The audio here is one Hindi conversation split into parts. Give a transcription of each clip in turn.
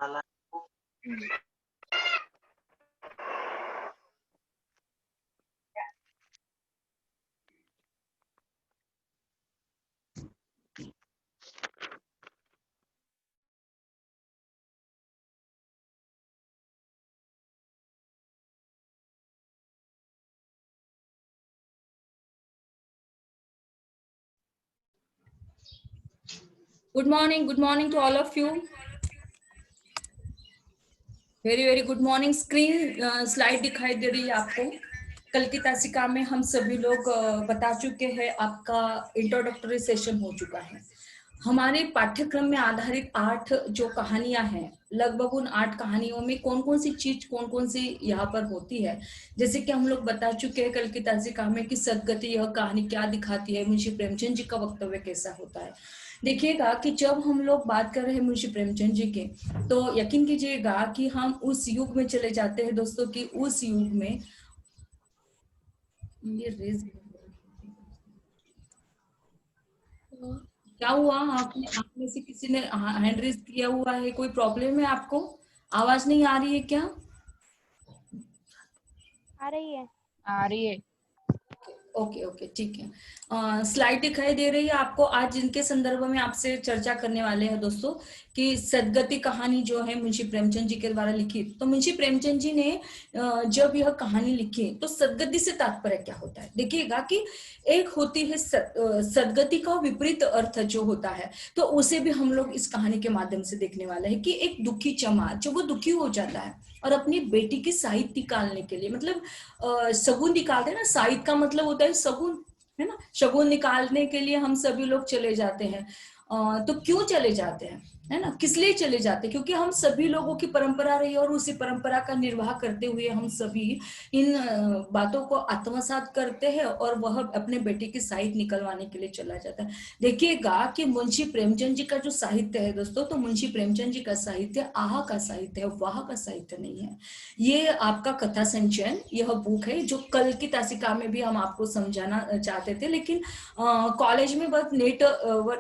Good morning to all of you. Very good morning. Screen slide दिखाई दे रही है आपको। कल की तासिका में हम सभी लोग बता चुके हैं, आपका इंट्रोडक्टरी सेशन हो चुका है। हमारे पाठ्यक्रम में आधारित 8 जो कहानियां हैं, लगभग उन 8 कहानियों में कौन कौन सी चीज कौन कौन सी यहाँ पर होती है, जैसे कि हम लोग बता चुके हैं कल की तासिका में कि सदगति यह कहानी क्या दिखाती है, मुंशी प्रेमचंद जी का वक्तव्य कैसा होता है। देखिएगा कि जब हम लोग बात कर रहे हैं मुंशी प्रेमचंद जी के, तो यकीन कीजिएगा कि हम उस युग में चले जाते हैं दोस्तों, कि उस युग में ये रेज क्या हुआ, आप में से किसी ने हैंड रेज किया हुआ है? कोई प्रॉब्लम है आपको? आवाज नहीं आ रही है क्या? आ रही है। आ रही है। ओके ओके ठीक है। स्लाइड दिखाई दे रही है आपको। आज जिनके संदर्भ में आपसे चर्चा करने वाले हैं दोस्तों, कि सदगति कहानी जो है मुंशी प्रेमचंद जी के द्वारा लिखी। तो मुंशी प्रेमचंद जी ने जब यह कहानी लिखी, तो सदगति से तात्पर्य क्या होता है? देखिएगा कि एक होती है सदगति का विपरीत अर्थ जो होता है, तो उसे भी हम लोग इस कहानी के माध्यम से देखने वाले हैं। कि एक दुखी चमार जो वो दुखी हो जाता है और अपनी बेटी की साहित्य निकालने के लिए, मतलब शगुन निकालते हैं ना, साहित्य का मतलब होता है शगुन, है ना। शगुन निकालने के लिए हम सभी लोग चले जाते हैं। तो क्यों चले जाते हैं, है ना, किस लिए चले जाते हैं? क्योंकि हम सभी लोगों की परंपरा रही है और उसी परंपरा का निर्वाह करते हुए हम सभी इन बातों को आत्मसात करते हैं और वह अपने बेटे की साहित्य निकलवाने के लिए चला जाता है। देखिएगा कि मुंशी प्रेमचंद जी का जो साहित्य है दोस्तों, तो मुंशी प्रेमचंद जी का साहित्य आह का साहित्य है, वाह का साहित्य नहीं है। ये आपका कथा संचयन यह बुक है, जो कल की तासिका में भी हम आपको समझाना चाहते थे, लेकिन कॉलेज में बहुत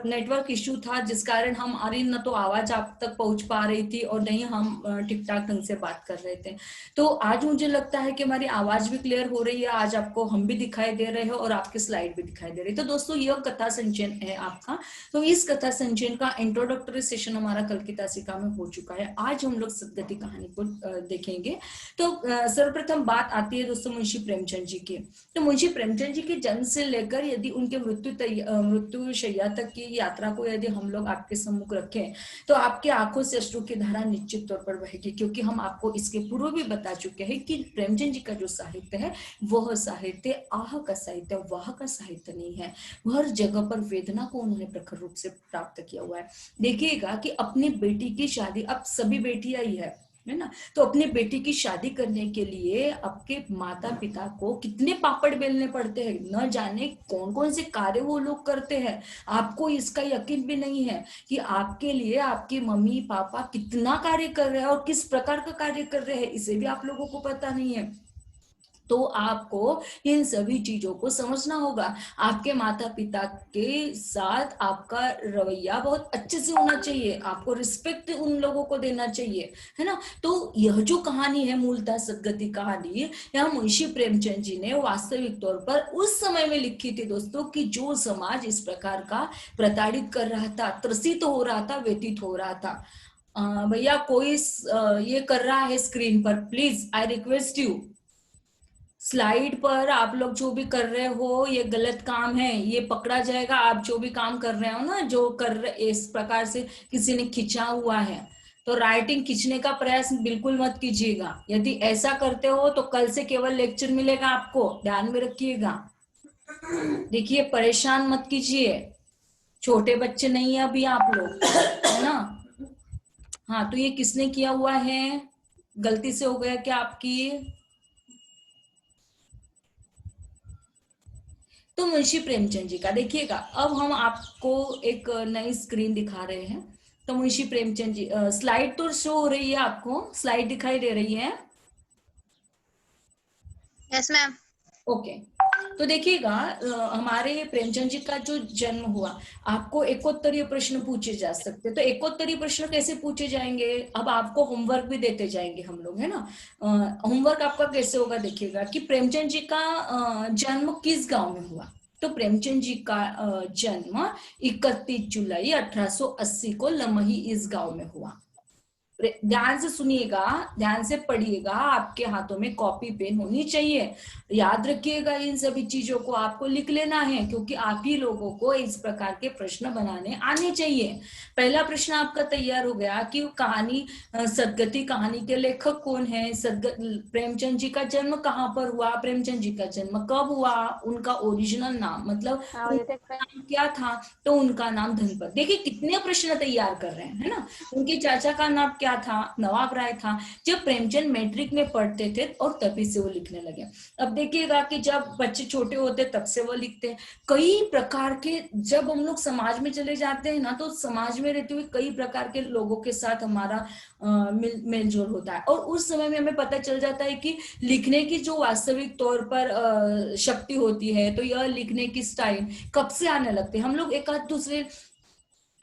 नेटवर्क इश्यू था, जिस कारण हमारी न तो आवाज आप तक पहुंच पा रही थी और नहीं हम ठीक ठाक ढंग से बात कर रहे थे। तो आज मुझे लगता है कि हमारी आवाज भी क्लियर हो रही है, आज आपको हम भी दिखाई दे रहे हैं और आपके स्लाइड भी दिखाई दे रही है। तो दोस्तों यह कथा संचयन है आपका। तो इस कथा संचयन का इंट्रोडक्टरी सेशन हमारा कल की तासिका में हो चुका है। आज हम लोग सदगति कहानी को देखेंगे। तो सर्वप्रथम बात आती है दोस्तों मुंशी प्रेमचंद जी की। तो मुंशी प्रेमचंद जी के जन्म से लेकर यदि उनके मृत्यु शैया तक की यात्रा को यदि हम लोग आपके सम्मुख रखें, तो आपके आंखों से अश्रु की धारा निश्चित तौर पर बहेगी, क्योंकि हम आपको इसके पूर्व भी बता चुके हैं कि प्रेमचंद जी का जो साहित्य है वह साहित्य आह का साहित्य, वाह का साहित्य नहीं है। हर जगह पर वेदना को उन्होंने प्रखर रूप से प्राप्त किया हुआ है। देखिएगा कि अपनी बेटी की शादी, अब सभी बेटियां ही है ना, तो अपनी बेटी की शादी करने के लिए आपके माता पिता को कितने पापड़ बेलने पड़ते हैं, न जाने कौन कौन से कार्य वो लोग करते हैं। आपको इसका यकीन भी नहीं है कि आपके लिए आपके मम्मी पापा कितना कार्य कर रहे हैं और किस प्रकार का कार्य कर रहे हैं, इसे भी आप लोगों को पता नहीं है। तो आपको इन सभी चीजों को समझना होगा। आपके माता पिता के साथ आपका रवैया बहुत अच्छे से होना चाहिए, आपको रिस्पेक्ट उन लोगों को देना चाहिए, है ना। तो यह जो कहानी है मूलतः सदगति कहानी, यह मुंशी प्रेमचंद जी ने वास्तविक तौर पर उस समय में लिखी थी दोस्तों, कि जो समाज इस प्रकार का प्रताड़ित कर रहा था, त्रसित हो रहा था, व्यतीत हो रहा था। भैया कोई ये कर रहा है स्क्रीन पर, please I request you, slide पर आप लोग जो भी कर रहे हो ये गलत काम है, ये पकड़ा जाएगा। आप जो भी काम कर रहे हो ना, जो कर रहे इस प्रकार से किसी ने खींचा हुआ है, तो राइटिंग खींचने का प्रयास बिल्कुल मत कीजिएगा। यदि ऐसा करते हो तो कल से केवल लेक्चर मिलेगा आपको, ध्यान में रखिएगा। देखिए परेशान मत कीजिए, छोटे बच्चे नहीं है अभी आप लोग, है ना। हाँ तो ये किसने किया हुआ है, गलती से हो गया क्या आपकी? तो मुंशी प्रेमचंद जी का देखिएगा। अब हम आपको एक नई स्क्रीन दिखा रहे हैं। तो मुंशी प्रेमचंद जी, स्लाइड तो शो हो रही है आपको, स्लाइड दिखाई दे रही है? Yes ma'am. ओके, तो देखिएगा हमारे प्रेमचंद जी का जो जन्म हुआ, आपको एकोत्तरीय प्रश्न पूछे जा सकते हैं। तो एकोत्तरीय प्रश्न कैसे पूछे जाएंगे, अब आपको होमवर्क भी देते जाएंगे हम लोग, है ना। होमवर्क आपका कैसे होगा, देखिएगा कि प्रेमचंद जी का जन्म किस गांव में हुआ। तो प्रेमचंद जी का जन्म 31 जुलाई 1880 को लमही इस गांव में हुआ। ध्यान से सुनिएगा, ध्यान से पढ़िएगा, आपके हाथों में कॉपी पेन होनी चाहिए। याद रखिएगा, इन सभी चीजों को आपको लिख लेना है, क्योंकि आप ही लोगों को इस प्रकार के प्रश्न बनाने आने चाहिए। पहला प्रश्न आपका तैयार हो गया कि कहानी सदगति कहानी के लेखक कौन है। प्रेमचंद जी का जन्म कहाँ पर हुआ, प्रेमचंद जी का जन्म कब हुआ, उनका ओरिजिनल नाम मतलब उनका नाम क्या था। तो उनका नाम धनपत। देखिए कितने प्रश्न तैयार कर रहे हैं, है ना। उनके चाचा का नाम क्या था, नवाब राय था। जब प्रेमचंद मैट्रिक में पढ़ते थे और तभी से वो लिखने लगे। अब देखिएगा कि जब बच्चे छोटे होते तब से वो लिखते हैं। कई प्रकार के, जब हम लोग समाज में चले जाते हैं ना, तो समाज में रहते हुए कई प्रकार के लोगों के साथ हमारा मेलजोल होता है, और उस समय में हमें पता चल जाता है कि लिखने की जो वास्तविक तौर पर शक्ति होती है, तो यह लिखने की स्टाइल कब से आने लगते हैं। हम लोग एक आध दूसरे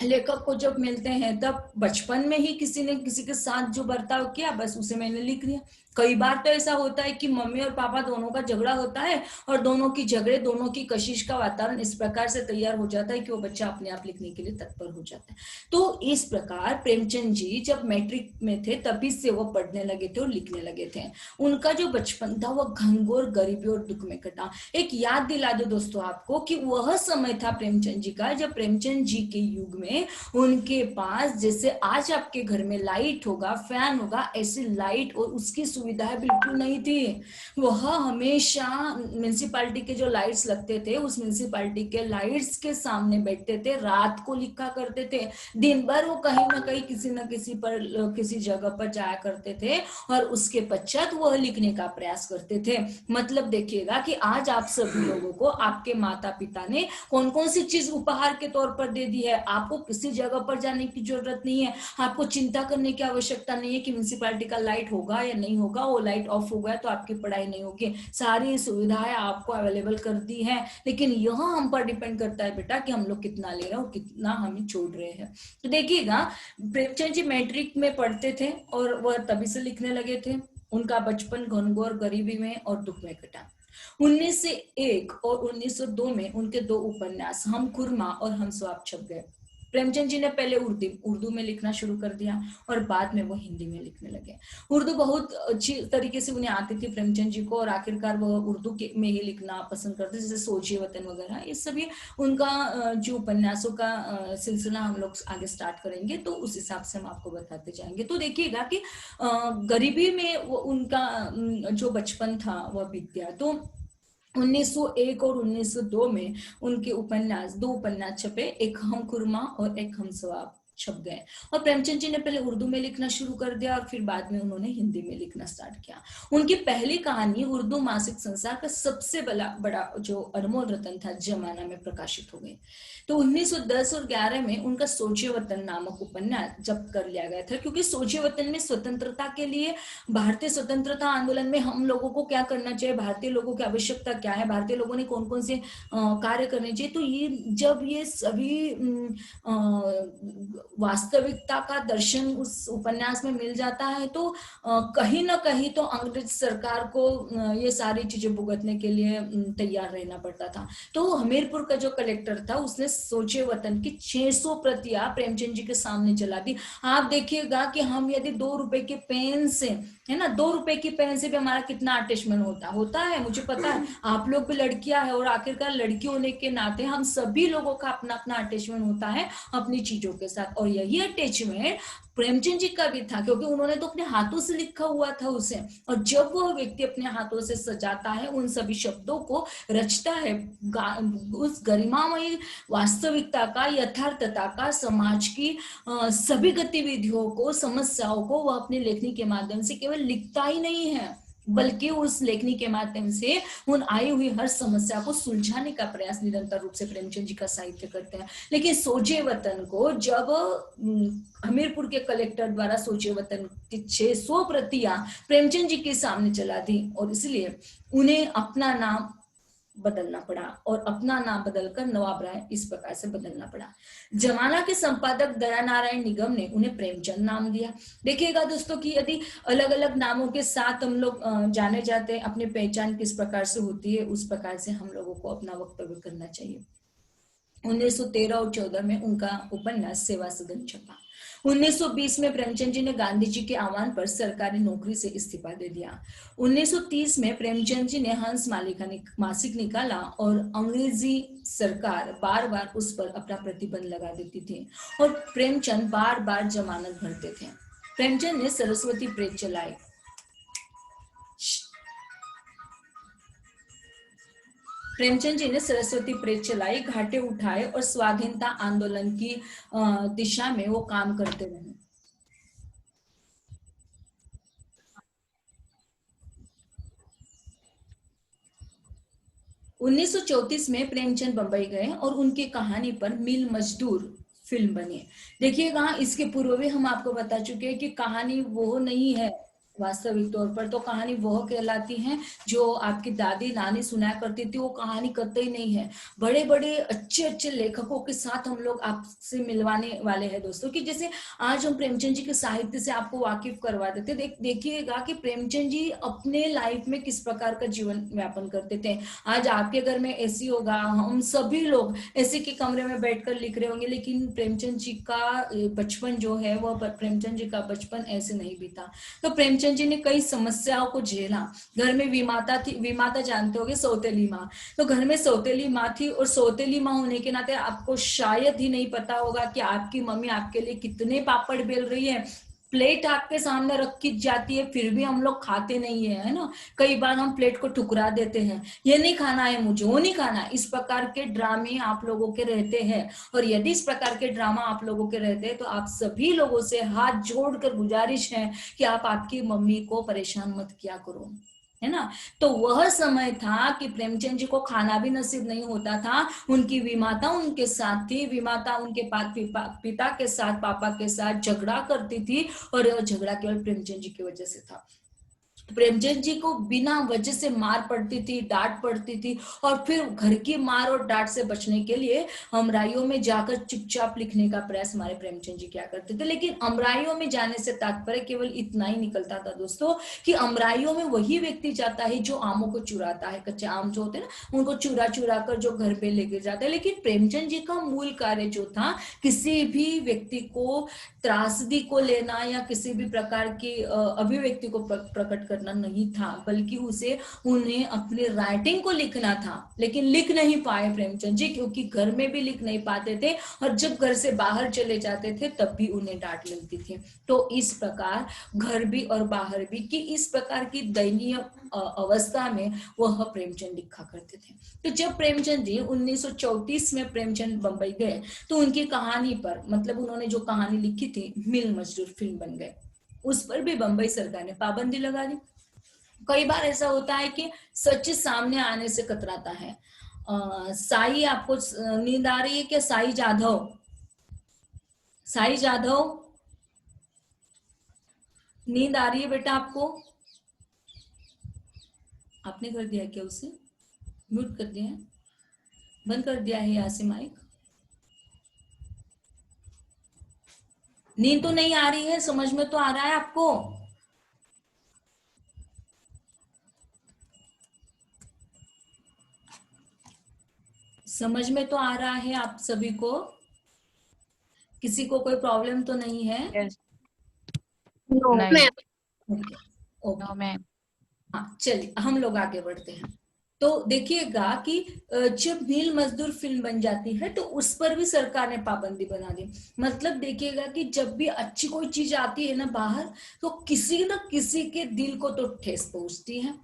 लेखक को जब मिलते हैं तब बचपन में ही किसी ने किसी के साथ जो बर्ताव किया, बस उसे मैंने लिख दिया। कई बार तो ऐसा होता है कि मम्मी और पापा दोनों का झगड़ा होता है, और दोनों की कशिश का वातावरण इस प्रकार से तैयार हो जाता है कि वो बच्चा अपने आप लिखने के लिए तत्पर हो जाता है। तो इस प्रकार प्रेमचंद जी जब मैट्रिक में थे तभी से वो पढ़ने लगे थे और लिखने लगे थे। उनका जो बचपन था वह घनघोर गरीबी और दुख में कटा। एक याद दिला दो दोस्तों आपको कि वह समय था प्रेमचंद जी का, जब प्रेमचंद जी के युग में उनके पास, जैसे आज आपके घर में लाइट होगा, फैन होगा, ऐसी लाइट और उसकी सुविधाएं बिल्कुल नहीं थी। वह हमेशा म्यूनिसिपालिटी के जो लाइट्स लगते थे, उस म्यूनिसिपालिटी के लाइट्स के सामने बैठते थे, रात को लिखा करते थे। दिन भर वो कहीं ना कहीं किसी न किसी पर किसी जगह पर जाया करते थे, और उसके पश्चात वह लिखने का प्रयास करते थे। मतलब देखिएगा कि आज आप सभी लोगों को आपके माता पिता ने कौन कौन सी चीज उपहार के तौर पर दे दी है। आपको किसी जगह पर जाने की जरूरत नहीं है, आपको चिंता करने की आवश्यकता नहीं है कि म्यूनिसिपालिटी का लाइट होगा या नहीं होगा, वो लाइट ऑफ हो गया तो आपकी पढ़ाई नहीं होगी। सारी सुविधाएं आपको अवेलेबल कर दी है, लेकिन यह हम पर डिपेंड करता है बेटा कि हम लोग कितना ले रहे हैं और कितना हमें छोड़ रहे हैं। तो देखिएगा प्रेमचंद जी मैट्रिक में पढ़ते थे और वह तभी से लिखने लगे थे। उनका बचपन घनघोर गरीबी में और दुख में कटा। 1901 और 1902 में उनके दो उपन्यास हम खुरमा और हम स्वाब छप गए। प्रेमचंद जी ने पहले उर्दू में लिखना शुरू कर दिया, और बाद में वो हिंदी में लिखने लगे। उर्दू बहुत अच्छी तरीके से उन्हें आती थी प्रेमचंद जी को, और आखिरकार वो उर्दू में ही लिखना पसंद करते, जैसे सोचिए वतन वगैरह। ये सभी उनका जो उपन्यासों का सिलसिला हम लोग आगे स्टार्ट करेंगे, तो उस हिसाब से हम आपको बताते जाएंगे। तो देखिएगा कि गरीबी में वो उनका जो बचपन था वह बीत गया। तो 1901 और 1902 में उनके दो उपन्यास छपे, एक हम खुरमा और एक हम सवाब छप गए। और प्रेमचंद जी ने पहले उर्दू में लिखना शुरू कर दिया, और फिर बाद में उन्होंने हिंदी में लिखना स्टार्ट किया। उनकी पहली कहानी उर्दू मासिक संसार का सबसे बड़ा जो अनमोल रतन था जमाना में प्रकाशित हो गई। तो 1910 और 11 में उनका सोचिए वतन नामक उपन्यास जब्त कर लिया गया था, क्योंकि सोचिए वतन में स्वतंत्रता के लिए, भारतीय स्वतंत्रता आंदोलन में हम लोगों को क्या करना चाहिए, भारतीय लोगों की आवश्यकता क्या है, भारतीय लोगों ने कौन कौन से कार्य करने चाहिए। तो ये जब ये सभी वास्तविकता का दर्शन उस उपन्यास में मिल जाता है, तो कहीं ना कहीं तो अंग्रेज सरकार को ये सारी चीजें भुगतने के लिए तैयार रहना पड़ता था। तो हमीरपुर का जो कलेक्टर था उसने सोचे वतन की 600 प्रतियां प्रेमचंद जी के सामने जला दी। आप देखिएगा कि हम यदि 2 रुपए के पेन से, है ना, 2 रुपए की पेन से भी हमारा कितना अटैचमेंट होता है, मुझे पता है। आप लोग भी लड़कियां हैं, और आखिरकार लड़की होने के नाते हम सभी लोगों का अपना अपना अटैचमेंट होता है अपनी चीजों के साथ, और यही अटैचमेंट प्रेमचंद जी का भी था, क्योंकि उन्होंने तो अपने हाथों से लिखा हुआ था उसे। और जब वो व्यक्ति अपने हाथों से सजाता है, उन सभी शब्दों को रचता है, उस गरिमामयी वास्तविकता का, यथार्थता का, समाज की सभी गतिविधियों को, समस्याओं को वह अपनी लेखनी के माध्यम से केवल लिखता ही नहीं है, बल्कि उस लेखनी के माध्यम से उन आई हुई हर समस्या को सुलझाने का प्रयास निरंतर रूप से प्रेमचंद जी का साहित्य करते हैं। लेकिन सोचे वतन को जब हमीरपुर के कलेक्टर द्वारा सोचे वतन की 600 प्रतियां प्रेमचंद जी के सामने चला दी, और इसलिए उन्हें अपना नाम बदलना पड़ा और अपना नाम बदलकर नवाब राय इस प्रकार से बदलना पड़ा। जमाना के संपादक दया नारायण निगम ने उन्हें प्रेमचंद नाम दिया। देखिएगा दोस्तों कि यदि अलग अलग नामों के साथ हम लोग जाने जाते हैं, अपनी पहचान किस प्रकार से होती है उस प्रकार से हम लोगों को अपना वक्तव्य करना चाहिए। 1913 और 14 में उनका उपन्यास सेवा सदन छपा। 1920 में प्रेमचंद जी ने गांधी जी के आह्वान पर सरकारी नौकरी से इस्तीफा दे दिया। 1930 में प्रेमचंद जी ने हंस मासिक निकाला और अंग्रेजी सरकार बार बार उस पर अपना प्रतिबंध लगा देती थी और प्रेमचंद बार बार जमानत भरते थे। प्रेमचंद ने सरस्वती प्रेस चलाई। प्रेमचंद जी ने सरस्वती प्रेस चलाई, घाटे उठाए और स्वाधीनता आंदोलन की दिशा में वो काम करते रहे। 1934 में प्रेमचंद बंबई गए और उनकी कहानी पर मिल मजदूर फिल्म बनी। देखिएगा इसके पूर्व भी हम आपको बता चुके हैं कि कहानी वो नहीं है, वास्तविक तौर पर तो कहानी वह कहलाती है जो आपकी दादी नानी सुनाया करती थी, वो कहानी करते ही नहीं है। बड़े बड़े अच्छे अच्छे लेखकों के साथ हम लोग आपसे मिलवाने वाले हैं दोस्तों, कि जैसे आज हम प्रेमचंद जी के साहित्य से आपको वाकिफ करवा देते। देखिएगा कि प्रेमचंद जी अपने लाइफ में किस प्रकार का जीवन व्यापन करते थे। आज आपके घर में एसी होगा, हम सभी लोग एसी के कमरे में बैठकर लिख रहे होंगे, लेकिन प्रेमचंद जी का बचपन जो है वह प्रेमचंद जी का बचपन ऐसे नहीं बीता। तो प्रेमचंद जी ने कई समस्याओं को झेला। घर में विमाता थी, विमाता जानते होंगे सौतेली माँ, तो घर में सौतेली माँ थी और सौतेली माँ होने के नाते आपको शायद ही नहीं पता होगा कि आपकी मम्मी आपके लिए कितने पापड़ बेल रही है। प्लेट आपके सामने रखी जाती है फिर भी हम लोग खाते नहीं है ना। कई बार हम प्लेट को ठुकरा देते हैं, ये नहीं खाना है मुझे, वो नहीं खाना। इस प्रकार के ड्रामे आप लोगों के रहते हैं और यदि इस प्रकार के ड्रामा आप लोगों के रहते हैं तो आप सभी लोगों से हाथ जोड़कर गुजारिश है कि आप आपकी मम्मी को परेशान मत किया करो, है ना। तो वह समय था कि प्रेमचंद जी को खाना भी नसीब नहीं होता था। उनकी विमाता उनके साथ थी, विमाता उनके पिता के साथ, पापा के साथ झगड़ा करती थी और यह झगड़ा केवल प्रेमचंद जी की वजह से था। प्रेमचंद जी को बिना वजह से मार पड़ती थी, डांट पड़ती थी और फिर घर की मार और डांट से बचने के लिए अमराइयों में जाकर चुपचाप लिखने का प्रयास हमारे प्रेमचंद जी क्या करते थे। लेकिन अमराइयों में जाने से तात्पर्य केवल इतना ही निकलता था दोस्तों कि अमराइयों में वही व्यक्ति जाता है जो आमों को चुराता है, कच्चे आम जो होते हैं ना उनको चुरा चुरा कर जो घर पे लेके जाता है। लेकिन प्रेमचंद जी का मूल कार्य जो था किसी भी व्यक्ति को त्रासदी को लेना या किसी भी प्रकार की अभिव्यक्ति को प्रकट करना नहीं था, बल्कि उसे उन्हें अपनी राइटिंग को लिखना था। लेकिन लिख नहीं पाए प्रेमचंद जी, क्योंकि घर में भी लिख नहीं पाते थे और जब घर से बाहर चले जाते थे तब भी उन्हें डांट मिलती थी। तो इस प्रकार घर भी और बाहर भी कि इस प्रकार की दयनीय अवस्था में वह प्रेमचंद लिखा करते थे। तो जब प्रेमचंद जी 1934 में प्रेमचंद बंबई गए तो उनकी कहानी पर, मतलब उन्होंने जो कहानी लिखी थी मिल मजदूर फिल्म बन गए। उस पर भी बंबई सरकार ने पाबंदी लगा दी। कई बार ऐसा होता है कि सच सामने आने से कतराता है। साई, आपको नींद आ रही है क्या? साई जाधव, साई जाधव, नींद आ रही है बेटा आपको? आपने कर दिया क्या उसे? म्यूट कर दिया है, बंद कर दिया है यहाँ से माइक? नींद तो नहीं आ रही है, समझ में तो आ रहा है आपको? समझ में तो आ रहा है आप सभी को? किसी को कोई प्रॉब्लम तो नहीं है? yes. No ma'am. Okay okay, no ma'am. हाँ चलिए हम लोग आगे बढ़ते हैं। तो देखिएगा कि जब मिल मजदूर फिल्म बन जाती है तो उस पर भी सरकार ने पाबंदी बना दी। मतलब देखिएगा कि जब भी अच्छी कोई चीज आती है ना बाहर, तो किसी न किसी के दिल को तो ठेस पहुंचती है।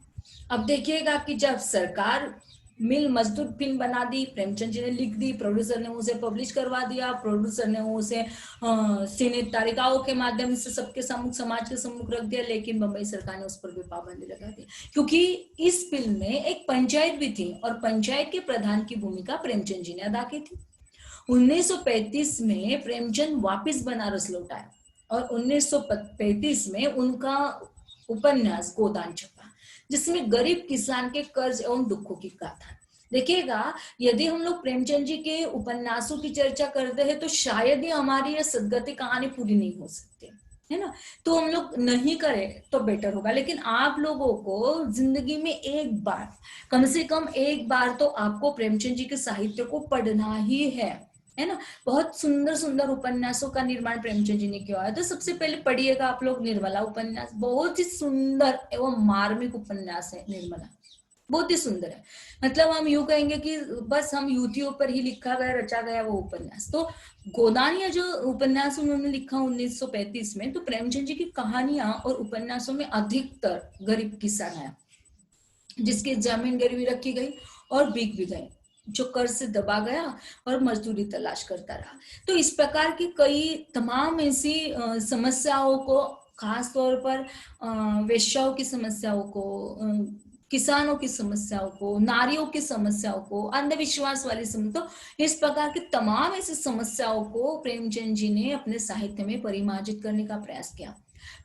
अब देखिएगा कि जब सरकार मिल मजदूर फिल्म बना दी, प्रेमचंद जी ने लिख दी, प्रोड्यूसर ने उसे पब्लिश करवा दिया, प्रोड्यूसर ने उसे सीमित तालिकाओं के माध्यम से सबके सम्मुख, समाज के सम्मुख रख दिया। लेकिन बंबई सरकार ने उस पर भी पाबंदी लगा दी, क्योंकि इस फिल्म में एक पंचायत भी थी और पंचायत के प्रधान की भूमिका प्रेमचंद जी ने अदा की थी। 1935 में प्रेमचंद वापिस बनारस लौट आए और 1935 में उनका उपन्यास गोदान छपा, जिसमें गरीब किसान के कर्ज एवं दुखों की गाथा। देखिएगा, यदि हम लोग प्रेमचंद जी के उपन्यासों की चर्चा करते हैं तो शायद ही हमारी यह सदगति कहानी पूरी नहीं हो सकती, है ना। तो हम लोग नहीं करें तो बेटर होगा, लेकिन आप लोगों को जिंदगी में एक बार, कम से कम एक बार तो आपको प्रेमचंद जी के साहित्य को पढ़ना ही है ना। बहुत सुंदर सुंदर उपन्यासों का निर्माण प्रेमचंद जी ने किया है। तो सबसे पहले पढ़िएगा आप लोग निर्मला उपन्यास, बहुत ही सुंदर एवं मार्मिक उपन्यास है निर्मला, बहुत ही सुंदर है। मतलब हम यूं कहेंगे कि बस हम यूट्यूब पर ही लिखा गया, रचा गया वो उपन्यास। तो गोदानिया जो उपन्यास उन्होंने लिखा 1935 में, तो प्रेमचंद जी की कहानियां और उपन्यासों में अधिकतर गरीब किसान है, जिसकी जमीन गिरवी रखी गई और बिक भी गए, जो कर्ज से दबा गया और मजदूरी तलाश करता रहा। तो इस प्रकार की कई तमाम ऐसी समस्याओं को, खास तौर पर वेश्याओं की समस्याओं को, किसानों की समस्याओं को, नारियों की समस्याओं को, अंधविश्वास वाली समस्या, तो इस प्रकार की तमाम ऐसी समस्याओं को प्रेमचंद जी ने अपने साहित्य में परिमार्जित करने का प्रयास किया।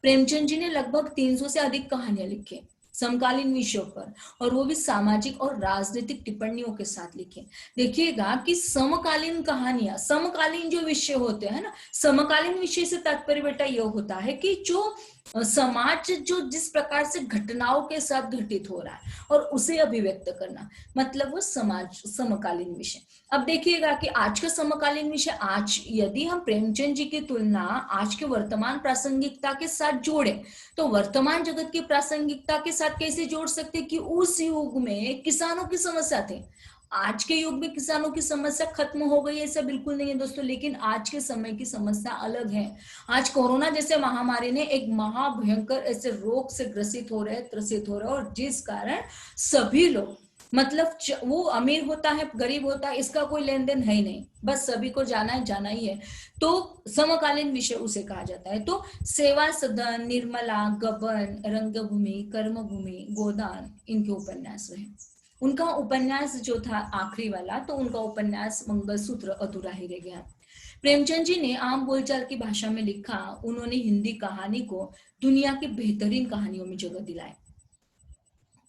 प्रेमचंद जी ने लगभग 300 से अधिक कहानियां लिखी समकालीन विषयों पर, और वो भी सामाजिक और राजनीतिक टिप्पणियों के साथ लिखे। देखिएगा कि समकालीन कहानियां, समकालीन जो विषय होते हैं ना, समकालीन विषय से तात्पर्य बेटा यह होता है कि जो समाज जो जिस प्रकार से घटनाओं के साथ घटित हो रहा है और उसे अभिव्यक्त करना, मतलब वो समाज समकालीन विषय। अब देखिएगा कि आज का समकालीन विषय, आज यदि हम प्रेमचंद जी की तुलना आज के वर्तमान प्रासंगिकता के साथ जोड़े, तो वर्तमान जगत की प्रासंगिकता के साथ कैसे जोड़ सकते कि उस युग में किसानों की समस्या थी। आज के युग में किसानों की समस्या खत्म हो गई, ऐसा बिल्कुल नहीं है दोस्तों, लेकिन आज के समय की समस्या अलग है। आज कोरोना जैसे महामारी ने एक महाभयंकर ऐसे रोग से ग्रसित हो रहे, त्रसित हो रहे, और जिस कारण सभी लोग, मतलब वो अमीर होता है गरीब होता है इसका कोई लेन देन है ही नहीं, बस सभी को जाना ही है। तो समकालीन विषय उसे कहा जाता है। तो सेवा सदन, निर्मला, गबन, रंगभूमि, कर्मभूमि, गोदान इनके उपन्यास रहे। उनका उपन्यास जो था आखिरी वाला, तो उनका उपन्यास मंगलसूत्र अधूरा ही रह गया। प्रेमचंद जी ने आम बोलचाल की भाषा में लिखा, उन्होंने हिंदी कहानी को दुनिया की बेहतरीन कहानियों में जगह दिलाई।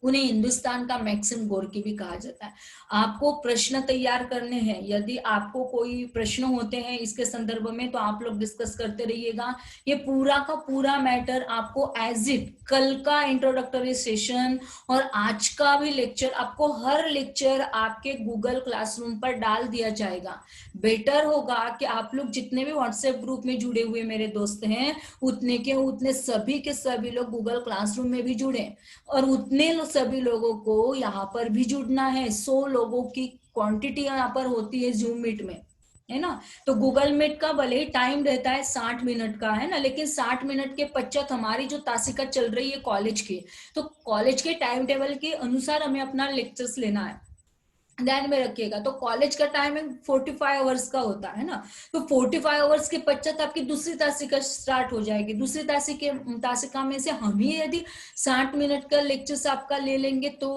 उन्हें हिंदुस्तान का मैक्सिम गोर्की भी कहा जाता है। आपको प्रश्न तैयार करने हैं, यदि आपको कोई प्रश्न होते हैं इसके संदर्भ में तो आप लोग डिस्कस करते रहिएगा। ये पूरा का पूरा मैटर आपको एज इट कल का इंट्रोडक्टरी सेशन और आज का भी लेक्चर, आपको हर लेक्चर आपके गूगल क्लासरूम पर डाल दिया जाएगा। बेटर होगा कि आप लोग जितने भी व्हाट्सएप ग्रुप में जुड़े हुए मेरे दोस्त हैं, उतने के उतने सभी के सभी लोग गूगल क्लासरूम में भी जुड़े, और उतने सभी लोगों को यहाँ पर भी जुड़ना है। 100 लोगों की क्वांटिटी यहाँ पर होती है जूम मीट में, है ना। तो गूगल मीट का भले ही टाइम रहता है 60 मिनट का, है ना, लेकिन 60 मिनट के पश्चात हमारी जो तासिका चल रही है कॉलेज की, तो कॉलेज के टाइम टेबल के अनुसार हमें अपना लेक्चर्स लेना है, ध्यान में रखिएगा। तो कॉलेज का टाइमिंग 45 आवर्स का होता है ना, तो 45 आवर्स के पश्चात आपकी दूसरी तासिका स्टार्ट हो जाएगी। दूसरी तासिका में से हम ही यदि 60 मिनट का लेक्चर्स आपका ले लेंगे तो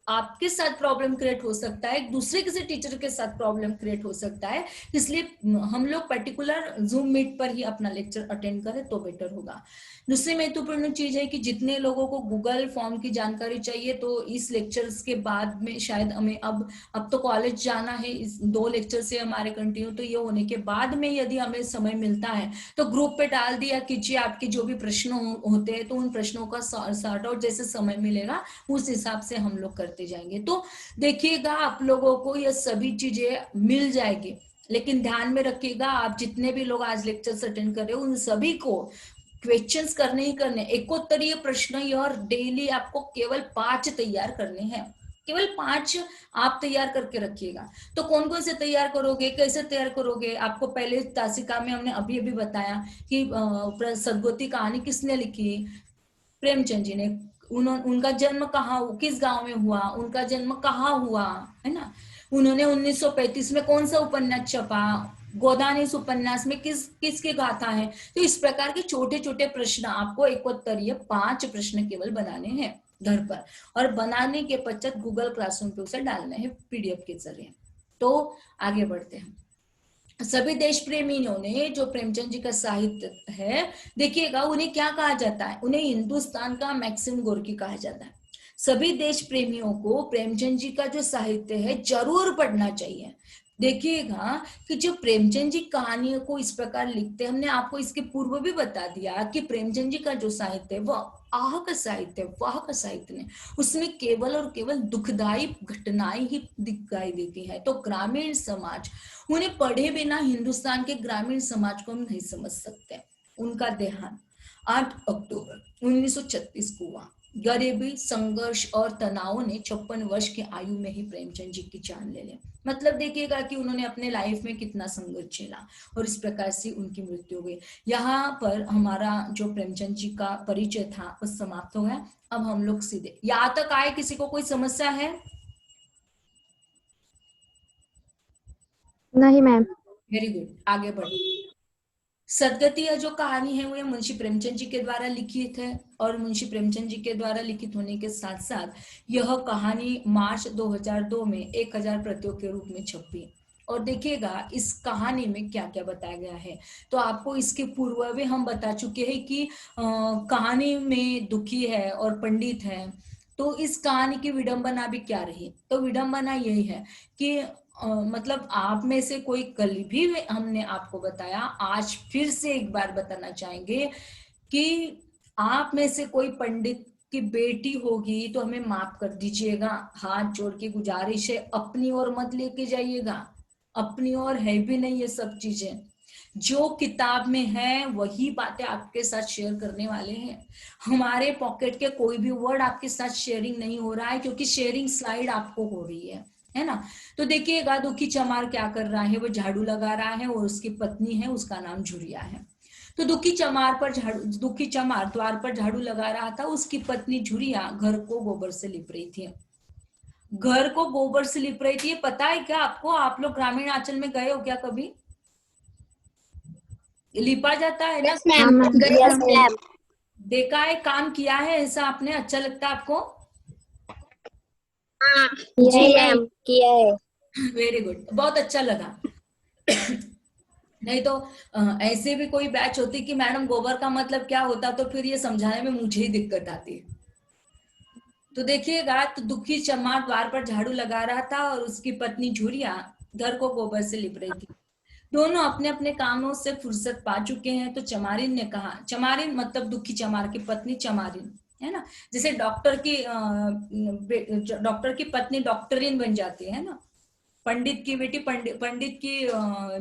आपके साथ प्रॉब्लम क्रिएट हो सकता है, दूसरे किसी टीचर के साथ प्रॉब्लम क्रिएट हो सकता है। इसलिए हम लोग पर्टिकुलर जूम मीट पर ही अपना लेक्चर अटेंड करें तो बेटर होगा। दूसरी महत्वपूर्ण चीज है कि जितने लोगों को गूगल फॉर्म की जानकारी चाहिए, तो इस लेक्चर्स के बाद में शायद हमें अब तो कॉलेज जाना है, इस 2 लेक्चर से हमारे कंटिन्यू, तो ये होने के बाद में यदि हमें समय मिलता है तो ग्रुप पे डाल दिया कीजिए आपके जो भी प्रश्न होते हैं, तो उन प्रश्नों का सॉर्ट आउट जैसे समय मिलेगा उस हिसाब से हम लोग करते जाएंगे। तो देखिएगा आप लोगों को ये सभी चीजें मिल जाएगी, लेकिन ध्यान में रखिएगा आप जितने भी लोग आज लेक्चर्स अटेंड कर रहे हो उन सभी को क्वेश्चंस करने ही करने, एकोत्तरीय प्रश्न ये, और डेली आपको केवल 5 तैयार करने हैं, केवल 5 आप तैयार करके रखिएगा। तो कौन कौन से तैयार करोगे, कैसे तैयार करोगे? आपको पहले तासिका में हमने अभी अभी बताया कि सदगोती कहानी किसने लिखी? प्रेमचंद जी ने। उनका जन्म कहाँ, किस गांव में हुआ, उनका जन्म कहाँ हुआ, है ना। उन्होंने 1935 में कौन सा उपन्यास छपा, गोदान इस उपन्यास में किसके गाथा है। तो इस प्रकार के छोटे छोटे प्रश्न आपको एकोत्तरीय 5 प्रश्न केवल बनाने हैं घर पर, और बनाने के पश्चात गूगल क्लासरूम पे उसे डालना है पीडीएफ के जरिए। तो आगे बढ़ते हैं। सभी देश प्रेमियों ने जो प्रेमचंद जी का साहित्य है, देखिएगा उन्हें क्या कहा जाता है, उन्हें हिंदुस्तान का मैक्सिम गोर्की कहा जाता है। सभी देश प्रेमियों को प्रेमचंद जी का जो साहित्य है जरूर पढ़ना चाहिए। देखिएगा कि जो प्रेमचंद जी कहानियों को इस प्रकार लिखते हैं, हमने आपको इसके पूर्व भी बता दिया कि प्रेमचंद जी का जो साहित्य है वह आह का साहित्य है, वाह का साहित्य नहीं, उसमें केवल और केवल दुखदाई घटनाएं ही दिखाई देती है। तो ग्रामीण समाज, उन्हें पढ़े बिना हिंदुस्तान के ग्रामीण समाज को हम नहीं समझ सकते। उनका देहांत 8 अक्टूबर 1936 को हुआ। गरीबी, संघर्ष और तनाव ने 56 वर्ष की आयु में ही प्रेमचंद जी की जान ले ली। मतलब देखिएगा कि उन्होंने अपने लाइफ में कितना संघर्ष झेला और इस प्रकार से उनकी मृत्यु हो गई। यहाँ पर हमारा जो प्रेमचंद जी का परिचय था वो समाप्त हो गया। अब हम लोग सीधे यहाँ तक आए। किसी को कोई समस्या है? नहीं मैम। वेरी गुड, आगे बढ़े। सदगति यह जो कहानी है वो मुंशी प्रेमचंद जी के द्वारा लिखित है और मुंशी प्रेमचंद जी के द्वारा लिखित होने के साथ साथ यह कहानी मार्च 2002 में 1000 प्रतियों के रूप में छपी। और देखिएगा इस कहानी में क्या क्या बताया गया है। तो आपको इसके पूर्व भी हम बता चुके हैं कि कहानी में दुखी है और पंडित है। तो इस कहानी की विडंबना भी क्या रही? तो विडंबना यही है कि मतलब आप में से कोई कल भी हमने आपको बताया, आज फिर से एक बार बताना चाहेंगे कि आप में से कोई पंडित की बेटी होगी तो हमें माफ कर दीजिएगा, हाथ जोड़ के गुजारिश है, अपनी ओर मत लेके जाइएगा। अपनी ओर है भी नहीं ये सब चीजें। जो किताब में है वही बातें आपके साथ शेयर करने वाले हैं। हमारे पॉकेट के कोई भी वर्ड आपके साथ शेयरिंग नहीं हो रहा है, क्योंकि शेयरिंग स्लाइड आपको हो रही है ना। तो देखिएगा दुखी चमार क्या कर रहा है, वो झाड़ू लगा रहा है और उसकी पत्नी है, उसका नाम झुरिया है। तो दुखी चमार द्वार पर झाड़ू लगा रहा था, उसकी पत्नी झुरिया घर को गोबर से लिप रही थी। घर को गोबर से लिप रही थी, पता है क्या आपको? आप लोग ग्रामीण आंचल में गए हो क्या कभी? लिपा जाता है ना? Yes ma'am. Yes ma'am. देखा है, काम किया है ऐसा आपने? अच्छा लगता है आपको? हाँ जी मैम, किया है। वेरी गुड, बहुत अच्छा लगा। नहीं तो ऐसे भी कोई बैच होती कि मैडम गोबर का मतलब क्या होता, तो फिर ये समझाने में मुझे ही दिक्कत आती है। तो देखिएगा, तो दुखी चमार द्वार पर झाड़ू लगा रहा था और उसकी पत्नी झुरिया घर को गोबर से लिप रही थी। दोनों अपने अपने कामों से फुर्सत पा चुके हैं। तो चमारिन ने कहा, चमारिन मतलब दुखी चमार की पत्नी चमारिन है ना, जैसे डॉक्टर की पत्नी डॉक्टरिन बन जाती है ना, पंडित की बेटी पंडित की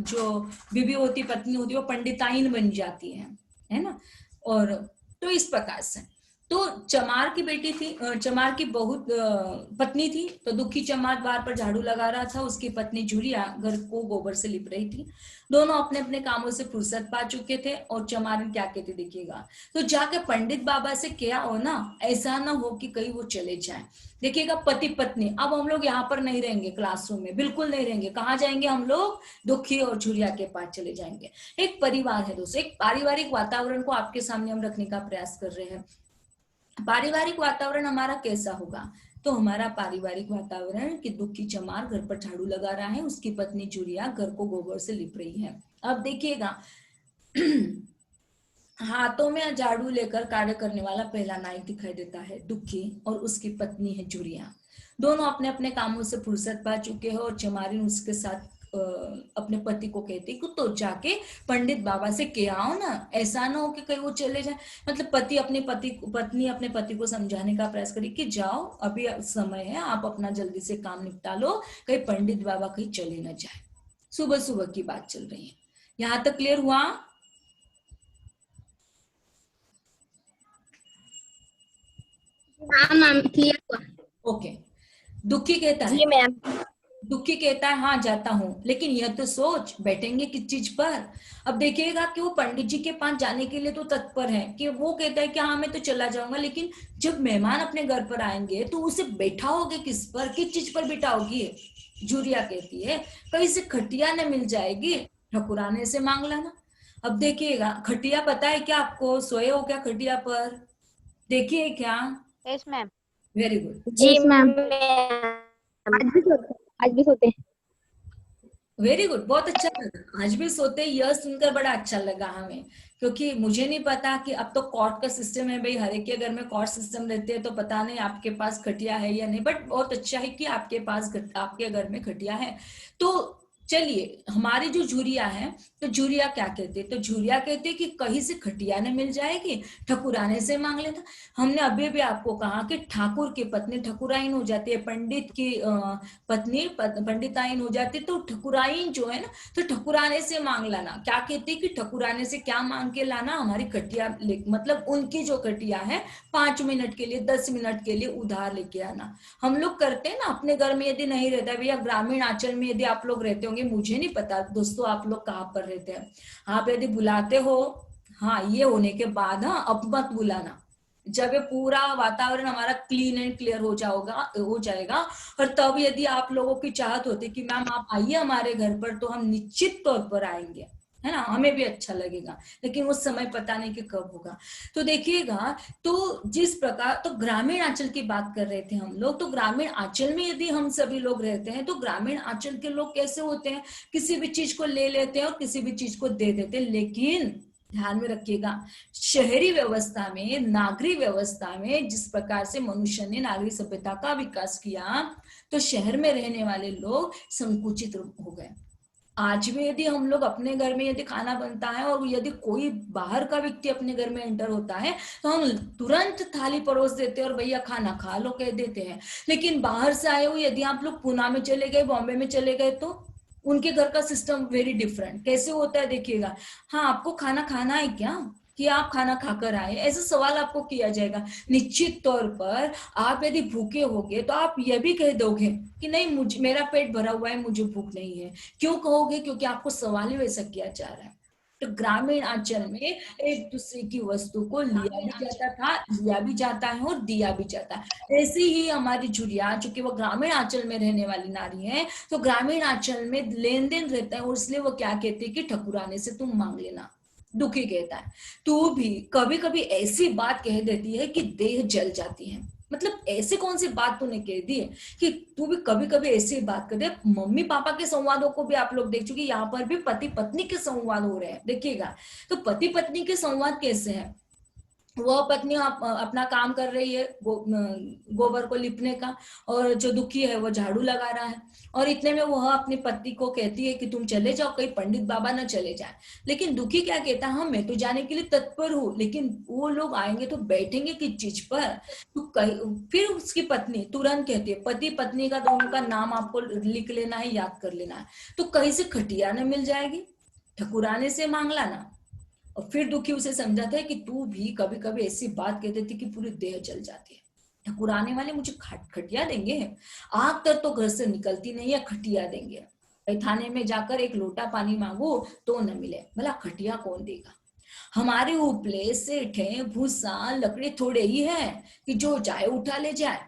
जो बीवी होती, पत्नी होती, वो पंडिताइन बन जाती है ना। और तो इस प्रकार से तो चमार की बेटी थी, चमार की बहुत पत्नी थी। तो दुखी चमार द्वार पर झाड़ू लगा रहा था, उसकी पत्नी झुरिया घर को गोबर से लिप रही थी। दोनों अपने अपने कामों से फुर्सत पा चुके थे। और चमार क्या कहते देखिएगा, तो जाके पंडित बाबा से क्या हो ना, ऐसा ना हो कि कहीं वो चले जाए। देखिएगा पति पत्नी, अब हम लोग यहाँ पर नहीं रहेंगे, क्लासरूम में बिल्कुल नहीं रहेंगे। कहाँ जाएंगे हम लोग? दुखी और झुरिया के पास चले जाएंगे। एक परिवार है दोस्तों, एक पारिवारिक वातावरण को आपके सामने हम रखने का प्रयास कर रहे हैं। पारिवारिक वातावरण हमारा कैसा होगा? तो हमारा पारिवारिक वातावरण कि दुखी चमार घर पर झाड़ू लगा रहा है, उसकी पत्नी झुरिया घर को गोबर से लिप रही है। अब देखिएगा हाथों में झाड़ू लेकर कार्य करने वाला पहला नायक दिखाई देता है दुखी, और उसकी पत्नी है झुरिया। दोनों अपने अपने कामों से फुर्सत पा चुके हैं और चमारिन उसके साथ अपने पति को कहती कि तो जाके पंडित बाबा से कह आओ ना, ऐसा ना हो कि कहीं वो चले जाए। मतलब पत्नी अपने पति को समझाने का प्रयास करी कि जाओ, अभी समय है, आप अपना जल्दी से काम निपटा लो, कहीं पंडित बाबा कहीं चले ना जाए। सुबह सुबह की बात चल रही है। यहाँ तक क्लियर हुआ? हाँ मैम, क्लियर हुआ। ओके। दुखी कहता है, जी मैम। दुखी कहता है हाँ जाता हूं, लेकिन यह तो सोच बैठेंगे किस चीज पर। अब देखिएगा कि वो पंडित जी के पास जाने के लिए तो तत्पर है, कि वो कहता है कि हाँ मैं तो चला जाऊंगा, लेकिन जब मेहमान अपने घर पर आएंगे तो उसे बैठाओगे किस पर, किस चीज पर बिठाओगी? जूरिया कहती है कहीं से खटिया न मिल जाएगी, ठकुराने से मांग लाना। अब देखिएगा खटिया पता है क्या आपको? सोए हो क्या खटिया पर? देखिए क्या? Yes ma'am. Very good. जी मैम। आज भी सोते हैं। वेरी गुड, बहुत अच्छा लगा। आज भी सोते ही यह सुनकर बड़ा अच्छा लगा हमें, क्योंकि मुझे नहीं पता कि अब तो कॉर्ट का सिस्टम है भाई, हर एक के घर में कॉर्ट सिस्टम रहते हैं, तो पता नहीं आपके पास खटिया है या नहीं, बट बहुत अच्छा है कि आपके पास आपके घर में खटिया है। तो चलिए, हमारी जो झुरिया है, तो झुरिया क्या कहते हैं, तो झुरिया कहते हैं कि कहीं से खटिया न मिल जाएगी, ठकुराने से मांग लेना। हमने अभी भी आपको कहा कि ठाकुर की पत्नी ठकुराइन हो जाती है, पंडित की पत्नी पंडिताइन हो जाती, तो ठकुराइन जो है ना, तो ठकुराने से मांग लाना। क्या कहते हैं कि ठकुराने से क्या मांग के लाना, हमारी कटिया मतलब उनकी जो कटिया है 5 मिनट के लिए, 10 मिनट के लिए उधार लेके आना। हम लोग करते हैं ना अपने घर में, यदि नहीं रहता भैया, ग्रामीण आंचल में यदि आप लोग रहते होंगे, मुझे नहीं पता दोस्तों आप लोग कहाँ पर रहते हैं, आप यदि बुलाते हो, हाँ ये होने के बाद, हाँ अब मत बुलाना, जब ये पूरा वातावरण हमारा क्लीन एंड क्लियर हो जाएगा, और तब यदि आप लोगों की चाहत होती कि मैम आप आइए हमारे घर पर, तो हम निश्चित तौर पर आएंगे, है ना, हमें भी अच्छा लगेगा। लेकिन उस समय पता नहीं कि कब होगा। तो देखिएगा, तो जिस प्रकार, तो ग्रामीण आंचल की बात कर रहे थे हम लोग, तो ग्रामीण आंचल में यदि हम सभी लोग रहते हैं, तो ग्रामीण आंचल के लोग कैसे होते हैं, किसी भी चीज को ले लेते हैं और किसी भी चीज को दे देते हैं। लेकिन ध्यान में रखिएगा, शहरी व्यवस्था में, नागरिक व्यवस्था में, जिस प्रकार से मनुष्य ने नागरिक सभ्यता का विकास किया, तो शहर में रहने वाले लोग संकुचित हो गए। आज भी यदि हम लोग अपने घर में यदि खाना बनता है और यदि कोई बाहर का व्यक्ति अपने घर में एंटर होता है, तो हम तुरंत थाली परोस देते हैं और भैया खाना खा लो कह देते हैं। लेकिन बाहर से आए हुए यदि आप लोग पुणे में चले गए, बॉम्बे में चले गए, तो उनके घर का सिस्टम वेरी डिफरेंट कैसे होता है, देखिएगा। हाँ, आपको खाना खाना है क्या, कि आप खाना खाकर आए, ऐसा सवाल आपको किया जाएगा। निश्चित तौर पर आप यदि भूखे होगे तो आप यह भी कह दोगे कि नहीं, मुझे मेरा पेट भरा हुआ है, मुझे भूख नहीं है। क्यों कहोगे, क्योंकि आपको सवाल ही वैसा किया जा रहा है। तो ग्रामीण अंचल में एक दूसरे की वस्तु को लिया भी जाता था, लिया भी जाता है और दिया भी जाता है। ऐसे ही हमारी झुरिया, चूंकि वो ग्रामीण अंचल में रहने वाली नारी है, तो ग्रामीण अंचल में लेन देन रहता है, और इसलिए वो क्या कहते हैं कि ठकुराने से तुम मांग लेना। दुखी कहता है, तू भी कभी कभी ऐसी बात कह देती है कि देह जल जाती है। मतलब ऐसे कौन सी बात तूने कह दी है कि तू भी कभी कभी ऐसी बात कर दे। मम्मी पापा के संवादों को भी आप लोग देख चुके, यहाँ पर भी पति पत्नी के संवाद हो रहे हैं, देखिएगा। तो पति पत्नी के संवाद कैसे हैं, वह पत्नी अपना काम कर रही है, गोबर को लिपने का, और जो दुखी है वो झाड़ू लगा रहा है, और इतने में वह अपने पति को कहती है कि तुम चले जाओ, कहीं पंडित बाबा ना चले जाए। लेकिन दुखी क्या कहता है, हाँ मैं तो जाने के लिए तत्पर हूँ, लेकिन वो लोग आएंगे तो बैठेंगे किस चीज पर, तो कहीं फिर उसकी पत्नी तुरंत कहती है, पति पत्नी का दोनों का नाम आपको लिख लेना है, याद कर लेना है, तो कहीं से खटिया न मिल जाएगी, ठकुराने से मांग लाना। और फिर दुखी उसे समझाता है कि तू भी कभी कभी ऐसी बात कह देती कि पूरी देह जल जाती है, ठकुराने वाले मुझे खटिया देंगे, आग तक तो घर से निकलती नहीं है, खटिया देंगे। थाने में जाकर एक लोटा पानी मांगो तो न मिले, भला खटिया कौन देगा। हमारे उपले सेठे भूसा लकड़ी थोड़े ही है कि जो चाहे उठा ले जाए।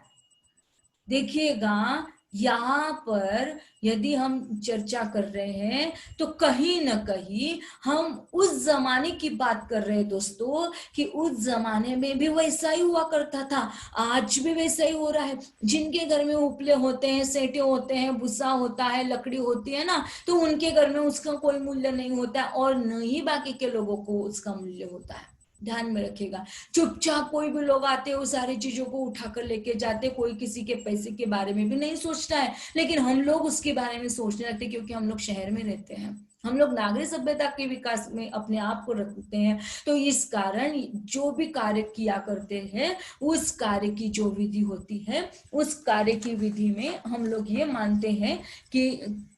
देखिएगा, यहाँ पर यदि हम चर्चा कर रहे हैं, तो कहीं ना कहीं हम उस जमाने की बात कर रहे हैं दोस्तों, कि उस जमाने में भी वैसा ही हुआ करता था, आज भी वैसा ही हो रहा है। जिनके घर में उपले होते हैं, सेटे होते हैं, भूसा होता है, लकड़ी होती है ना, तो उनके घर में उसका कोई मूल्य नहीं होता है, और न ही बाकी के लोगों को उसका मूल्य होता है। ध्यान में रखिएगा, चुपचाप कोई भी लोग आते हैं, वो सारी चीजों को उठाकर लेके जाते, कोई किसी के पैसे के बारे में भी नहीं सोचता है। लेकिन हम लोग उसके बारे में सोचने लगते, क्योंकि हम लोग शहर में रहते हैं, हम लोग नागरिक सभ्यता के विकास में अपने आप को रखते हैं। तो इस कारण जो भी कार्य किया करते हैं, उस कार्य की जो विधि होती है, उस कार्य की विधि में हम लोग ये मानते हैं कि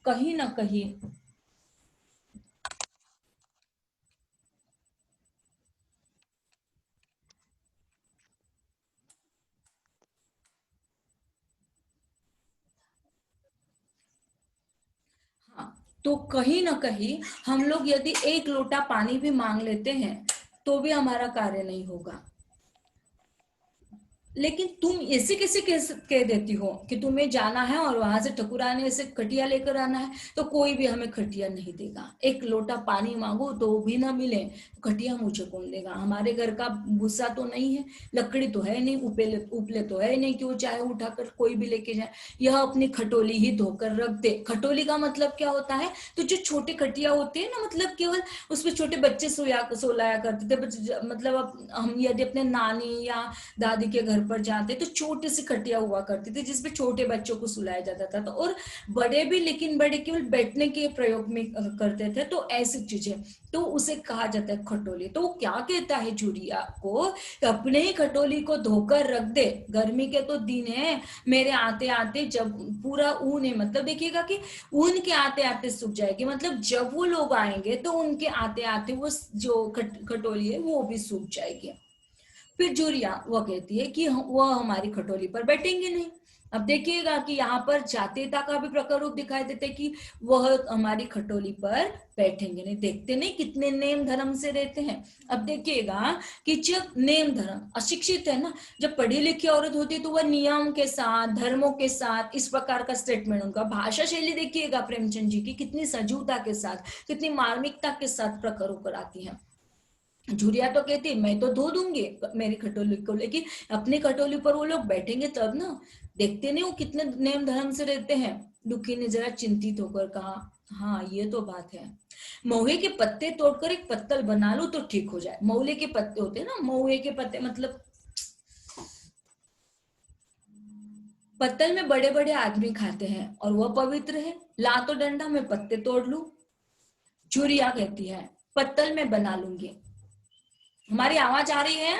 कहीं ना कहीं, हाँ, तो कहीं ना कहीं हम लोग यदि एक लोटा पानी भी मांग लेते हैं, तो भी हमारा कार्य नहीं होगा। लेकिन तुम ऐसे कैसे कह देती हो कि तुम्हें जाना है और वहां से ठकुराने से खटिया लेकर आना है, तो कोई भी हमें खटिया नहीं देगा। एक लोटा पानी मांगो तो भी ना मिले तो खटिया मुझे कौन देगा? हमारे घर का भूसा तो नहीं है, लकड़ी तो है नहीं, उपले उपले तो है नहीं कि वो चाहे उठाकर कोई भी लेके जाए। यह अपनी खटोली ही धोकर रख दे। खटोली का मतलब क्या होता है? तो जो छोटे खटिया होते हैं ना, मतलब केवल उसपे छोटे बच्चे सोलाया करते थे। मतलब अब हम यदि अपने नानी या दादी के घर पर जाते तो छोटे से खटिया हुआ करती थी जिसपे छोटे बच्चों को सुलाया जाता था। तो और बड़े भी, लेकिन बड़े केवल बैठने के प्रयोग में करते थे। तो ऐसी चीजें, तो उसे कहा जाता है खटोली। तो वो क्या कहता है चूड़िया को, अपने ही खटोली को धोकर रख दे। गर्मी के तो दिन है, मेरे आते आते जब पूरा ऊन है, मतलब देखिएगा कि ऊन के आते आते सूख जाएगी, मतलब जब वो लोग आएंगे तो उनके आते आते वो जो खटोली है वो भी सूख जाएगी। फिर जूरिया वह कहती है कि वह हमारी खटोली पर बैठेंगे नहीं। अब देखिएगा कि यहाँ पर जातीयता का भी प्रकार रूप दिखाई देते कि वह हमारी खटोली पर बैठेंगे नहीं। देखते नहीं कितने नेम धर्म से रहते हैं। अब देखिएगा कि जब नेम धर्म अशिक्षित है ना, जब पढ़ी लिखी औरत होती है तो वह नियम के साथ, धर्मों के साथ, इस प्रकार का स्टेटमेंट, उनका भाषा शैली देखिएगा प्रेमचंद जी की कितनी सजगता के साथ, कितनी मार्मिकता के साथ प्रकार होकर आती है। झुरिया तो कहती मैं तो धो दूंगी मेरी खटोली को, लेकिन अपनी खटोली पर वो लोग बैठेंगे तब ना। देखते नहीं वो कितने नेम धर्म से रहते हैं। दुखी ने जरा चिंतित होकर कहा, हाँ ये तो बात है। महुए के पत्ते तोड़कर एक पत्तल बना लो तो ठीक हो जाए। महुए के पत्ते होते हैं ना, महुए के पत्ते मतलब पत्तल में बड़े बड़े आदमी खाते हैं और वह पवित्र है। ला तो डंडा, मैं पत्ते तोड़ लू। झुरिया कहती है पत्तल में बना लूंगी। हमारी आवाज आ रही है?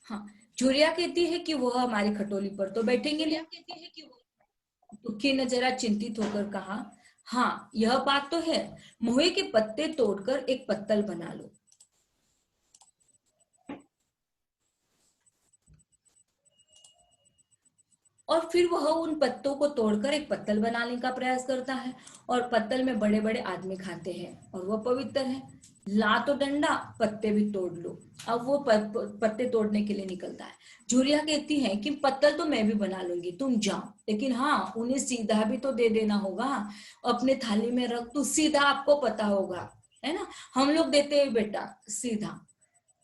हाँ, झुरिया कहती है कि वह हमारी खटोली पर तो बैठेंगे नहीं। दुखी ने जरा चिंतित होकर कहा, हाँ यह बात तो है, महुए के पत्ते तोड़कर एक पत्तल बना लो। और फिर वह उन पत्तों को तोड़कर एक पत्तल बनाने का प्रयास करता है और पत्तल में बड़े बड़े आदमी खाते हैं और वह पवित्र है। ला तो डंडा, पत्ते भी तोड़ लो। अब वो पत्ते तोड़ने के लिए निकलता है। झुरिया कहती है कि पत्तल तो मैं भी बना लूंगी, तुम जाओ, लेकिन हाँ उन्हें सीधा भी तो दे देना होगा। अपने थाली में रख, तो सीधा आपको पता होगा, है ना? हम लोग देते हैं बेटा सीधा।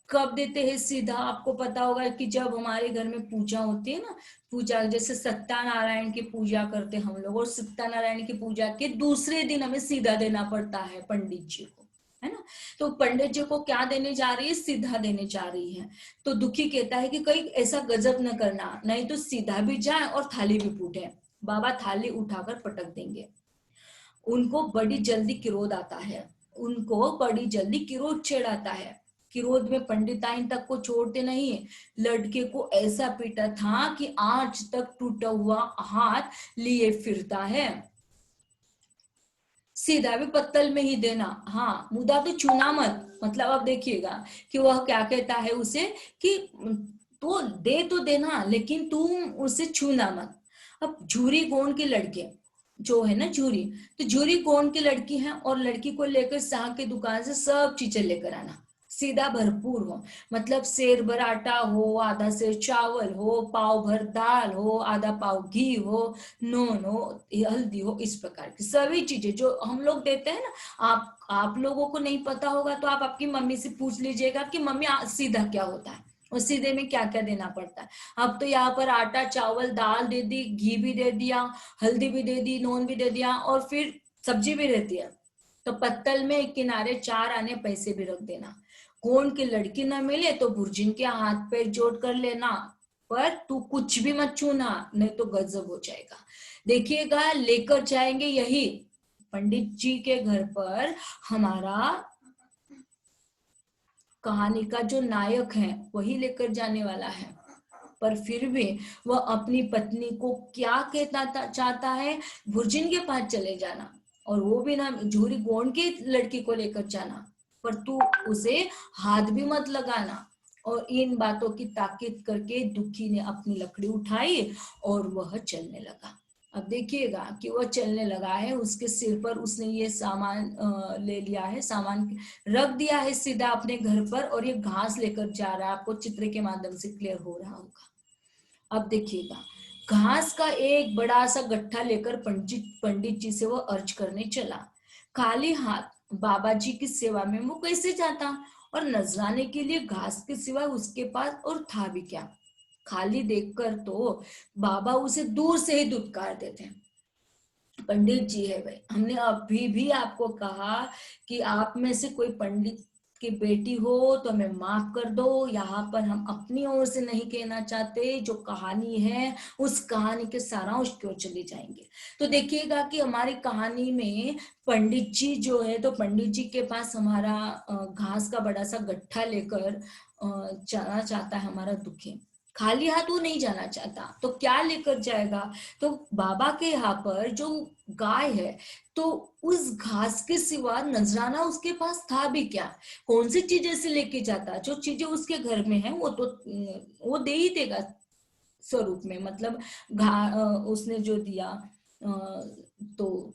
कब देते हैं सीधा? आपको पता होगा कि जब हमारे घर में पूजा होती है ना, पूजा जैसे सत्यनारायण की पूजा करते हम लोग, और सत्यनारायण की पूजा के दूसरे दिन हमें सीधा देना पड़ता है पंडित जी को, है ना? तो पंडित जी को क्या देने जा रही है? सीधा देने जा रही है। तो दुखी कहता है कि कहीं ऐसा गजब न करना, नहीं तो सीधा भी जाए और थाली भी फूटे। बाबा थाली उठाकर पटक देंगे। उनको बड़ी जल्दी क्रोध आता है, उनको बड़ी जल्दी क्रोध छेड़ आता है। क्रोध में पंडिताइन तक को छोड़ते नहीं है। लड़के को ऐसा पीटा था कि आज तक टूटा हुआ हाथ लिए फिरता है। सीधा भी पत्तल में ही देना, हाँ मुद्दा तो छूना मत। मतलब अब देखिएगा कि वह क्या कहता है उसे कि तो दे तो देना, लेकिन तुम उसे छूना मत। अब झूरी गोंड के लड़के जो है ना, झूरी, तो झूरी गोंड की लड़की है और लड़की को लेकर शाह की दुकान से सब चीजें लेकर आना। सीधा भरपूर हो, मतलब सेर भर आटा हो, आधा सेर चावल हो, पाव भर दाल हो, आधा पाव घी हो, नून हो, हल्दी हो, इस प्रकार की सभी चीजें जो हम लोग देते हैं ना। आप लोगों को नहीं पता होगा तो आप आपकी मम्मी से पूछ लीजिएगा कि मम्मी सीधा क्या होता है और सीधे में क्या क्या देना पड़ता है। अब तो यहाँ पर आटा चावल दाल दे दी, घी भी दे दिया, हल्दी भी दे दी, नून भी दे दिया, और फिर सब्जी भी रहती है। तो पत्तल में एक किनारे 4 आने पैसे भी रख देना। कौन की लड़की ना मिले तो भुर्जिन के हाथ पैर जोड़ कर लेना, पर तू कुछ भी मत छूना, नहीं तो गजब हो जाएगा। देखिएगा लेकर जाएंगे यही पंडित जी के घर पर हमारा कहानी का जो नायक है वही लेकर जाने वाला है। पर फिर भी वह अपनी पत्नी को क्या कहता चाहता है? भुर्जिन के पास चले जाना और वो भी ना झूरी गोंड के लड़की को लेकर जाना, पर तू उसे हाथ भी मत लगाना। और इन बातों की ताकीद करके दुखी ने अपनी लकड़ी उठाई और वह चलने लगा। अब देखिएगा कि वह चलने लगा है, उसके सिर पर उसने ये सामान ले लिया है, सामान रख दिया है सीधा अपने घर पर, और ये घास लेकर जा रहा है। आपको चित्र के माध्यम से क्लियर हो रहा होगा। अब देखिएगा, घास का एक बड़ा सा गट्ठा लेकर पंडित जी से वो अर्ज करने चला। खाली हाथ बाबा जी की सेवा में वो कैसे जाता, और नजराने के लिए घास के सिवा उसके पास और था भी क्या। खाली देखकर तो बाबा उसे दूर से ही धुतकार देते। पंडित जी है भाई, हमने अभी भी आपको कहा कि आप में से कोई पंडित की बेटी हो तो हमें माफ कर दो। यहाँ पर हम अपनी ओर से नहीं कहना चाहते, जो कहानी है उस कहानी के सारांश की ओर चले जाएंगे। तो देखिएगा कि हमारी कहानी में पंडित जी जो है, तो पंडित जी के पास हमारा घास का बड़ा सा गट्ठा लेकर जाना चाहता है हमारा दुखी। खाली हाथ वो नहीं जाना चाहता, तो क्या लेकर जाएगा, तो बाबा के यहाँ पर जो गाय है, तो उस घास के सिवा नजराना उसके पास था भी क्या। कौन सी चीजें से लेके जाता, जो चीजें उसके घर में है वो तो वो दे ही देगा स्वरूप में, मतलब उसने जो दिया। तो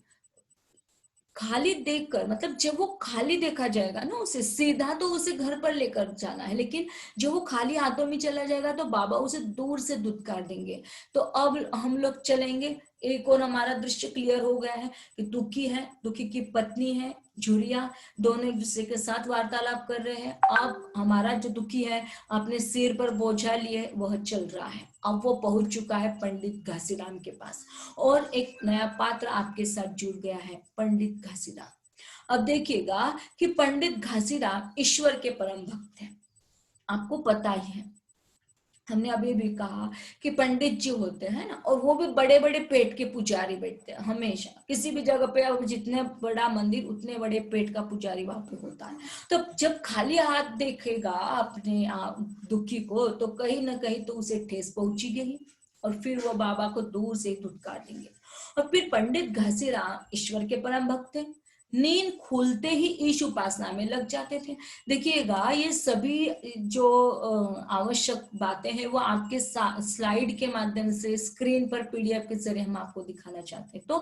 खाली देखकर, मतलब जब वो खाली देखा जाएगा ना, उसे सीधा तो उसे घर पर लेकर जाना है, लेकिन जब वो खाली हाथों में चला जाएगा तो बाबा उसे दूर से धुतकार देंगे। तो अब हम लोग चलेंगे, एक और हमारा दृश्य क्लियर हो गया है कि दुखी है, दुखी की पत्नी है झुरिया, दोनों एक दूसरे के साथ वार्तालाप कर रहे हैं। अब हमारा जो दुखी है अपने सिर पर बोझा लिए वह चल रहा है। अब वो पहुंच चुका है पंडित घासीराम के पास, और एक नया पात्र आपके साथ जुड़ गया है, पंडित घासीराम। अब देखिएगा कि पंडित घासीराम ईश्वर के परम भक्त हैं। आपको पता ही है, हमने अभी भी कहा कि पंडित जी होते हैं ना, और वो भी बड़े बड़े पेट के पुजारी बैठते हैं हमेशा। किसी भी जगह पे अब जितने बड़ा मंदिर उतने बड़े पेट का पुजारी वहां पे होता है। तो जब खाली हाथ देखेगा अपने दुखी को, तो कहीं ना कहीं तो उसे ठेस पहुंची गई, और फिर वो बाबा को दूर से धुतकार देंगे। और फिर पंडित घासीराम ईश्वर के परम भक्त थे, नींद खुलते ही ईश उपासना में लग जाते थे। देखिएगा, ये सभी जो आवश्यक बातें हैं वो आपके स्लाइड के माध्यम से स्क्रीन पर पीडीएफ के जरिए हम आपको दिखाना चाहते हैं। तो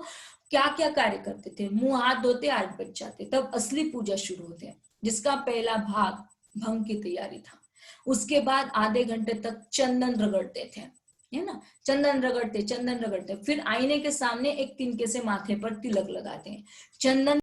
क्या क्या कार्य करते थे, मुंह हाथ धोते 8 बज जाते, तब असली पूजा शुरू होते, जिसका पहला भाग भंग की तैयारी था। उसके बाद आधे घंटे तक चंदन रगड़ते थे, है ना, चंदन रगड़ते, फिर आईने के सामने एक तिनके से माथे पर तिलक लगाते हैं। चंदन